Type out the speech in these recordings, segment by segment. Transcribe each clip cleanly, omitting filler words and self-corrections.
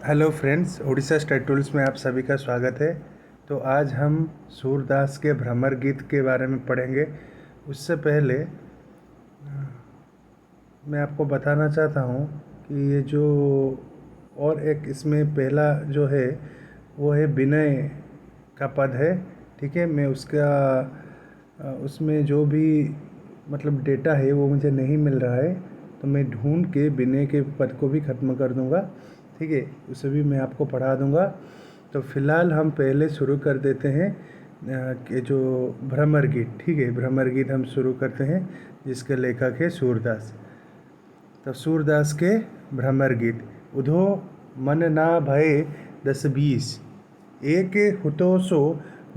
Hello friends, Orissa state tools में आप सभी का स्वागत है। तो आज हम सूरदास के भ्रमर गीत के बारे में पढ़ेंगे। उससे पहले मैं आपको बताना चाहता हूँ कि ये जो और एक इसमें पहला जो है वो है विनय का पद है। ठीक है, मैं उसका उसमें जो भी मतलब डेटा है वो मुझे नहीं मिल रहा है, तो मैं ढूंढ के विनय के पद को भी ख़त्म कर दूंगा। ठीक है, उसे भी मैं आपको पढ़ा दूंगा। तो फिलहाल हम पहले शुरू कर देते हैं कि जो भ्रमर गीत। ठीक है, भ्रमर गीत हम शुरू करते हैं जिसके लेखक है सूरदास। तो सूरदास के भ्रमर गीत। उधो मन ना भय 10-20, एक हुतो सो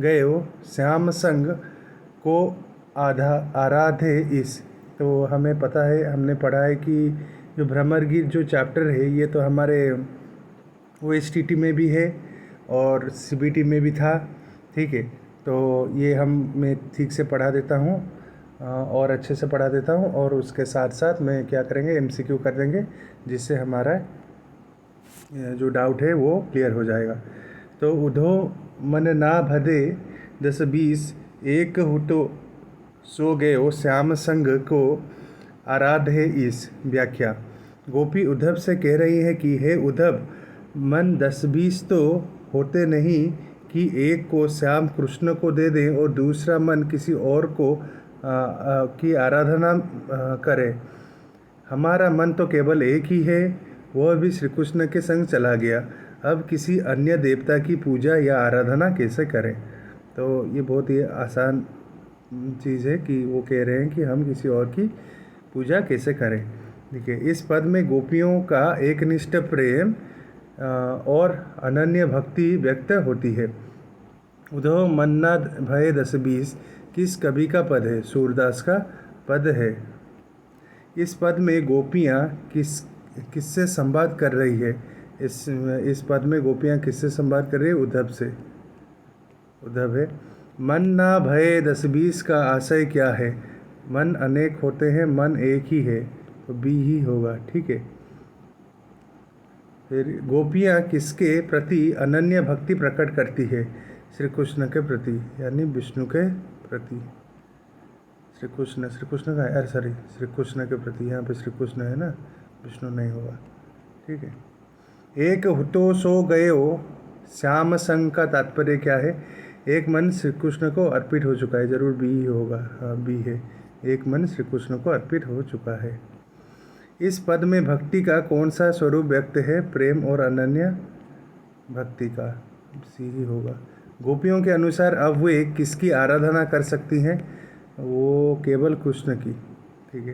गयो श्याम संग को आराधे इस। तो हमें पता है, हमने पढ़ा है कि जो भ्रमर गीत जो चैप्टर है ये तो हमारे OSTT में भी है और CBT में भी था। ठीक है, तो ये मैं ठीक से पढ़ा देता हूँ और अच्छे से पढ़ा देता हूँ, और उसके साथ साथ मैं क्या करेंगे, MCQ कर देंगे, जिससे हमारा जो डाउट है वो क्लियर हो जाएगा। तो उधो मन ना भदे 10-20, एक हुतो सो गयो श्याम संग को आराधे इस। व्याख्या। गोपी उद्धव से कह रही है कि हे उद्धव, मन 10-20 तो होते नहीं कि एक को श्याम कृष्ण को दे दें और दूसरा मन किसी और को की आराधना करे। हमारा मन तो केवल एक ही है, वह भी श्री कृष्ण के संग चला गया। अब किसी अन्य देवता की पूजा या आराधना कैसे करें। तो ये बहुत ही आसान चीज़ है कि वो कह रहे हैं कि हम किसी और की पूजा कैसे करें। देखिए, इस पद में गोपियों का एकनिष्ठ प्रेम और अनन्य भक्ति व्यक्त होती है। उद्धव मन्ना भय 10-20 किस कवि का पद है? सूरदास का पद है। इस पद में गोपियाँ किससे संवाद कर रही है? इस पद में गोपियाँ किससे संवाद कर रही है? उद्धव से। उद्धव है। मन ना भय 10-20 का आशय क्या है? मन अनेक होते हैं, मन एक ही है, तो बी ही होगा। ठीक है। फिर गोपियाँ किसके प्रति अनन्य भक्ति प्रकट करती है? श्री कृष्ण के प्रति, यानी विष्णु के प्रति। श्री कृष्ण का है, अरे सॉरी, श्री कृष्ण के प्रति। यहाँ पे श्री कृष्ण है ना, विष्णु नहीं होगा। ठीक है। एक हुतो सो गयो श्याम संग का तात्पर्य क्या है? एक मन श्री कृष्ण को अर्पित हो चुका है, जरूर बी ही होगा। हाँ, बी है। एक मन श्री कृष्ण को अर्पित हो चुका है। इस पद में भक्ति का कौन सा स्वरूप व्यक्त है? प्रेम और अनन्य भक्ति का, सी ही होगा। गोपियों के अनुसार अब वे किसकी आराधना कर सकती हैं? वो केवल कृष्ण की। ठीक है,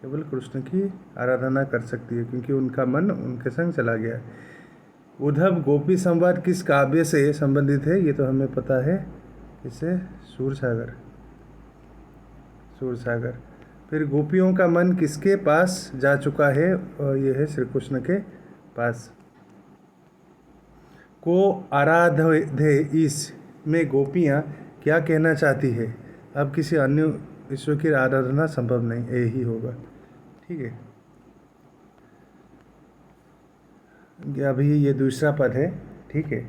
केवल कृष्ण की आराधना कर सकती है, क्योंकि उनका मन उनके संग चला गया है। उद्धव गोपी संवाद किस काव्य से संबंधित है? ये तो हमें पता है, इससे सूरसागर। सूरसागर। फिर गोपियों का मन किसके पास जा चुका है? और ये है श्री कृष्ण के पास। को आराधे इस में गोपियाँ क्या कहना चाहती है? अब किसी अन्य ईश्वर की आराधना संभव नहीं, ये ही होगा। ठीक है। अभी ये दूसरा पद है। ठीक है।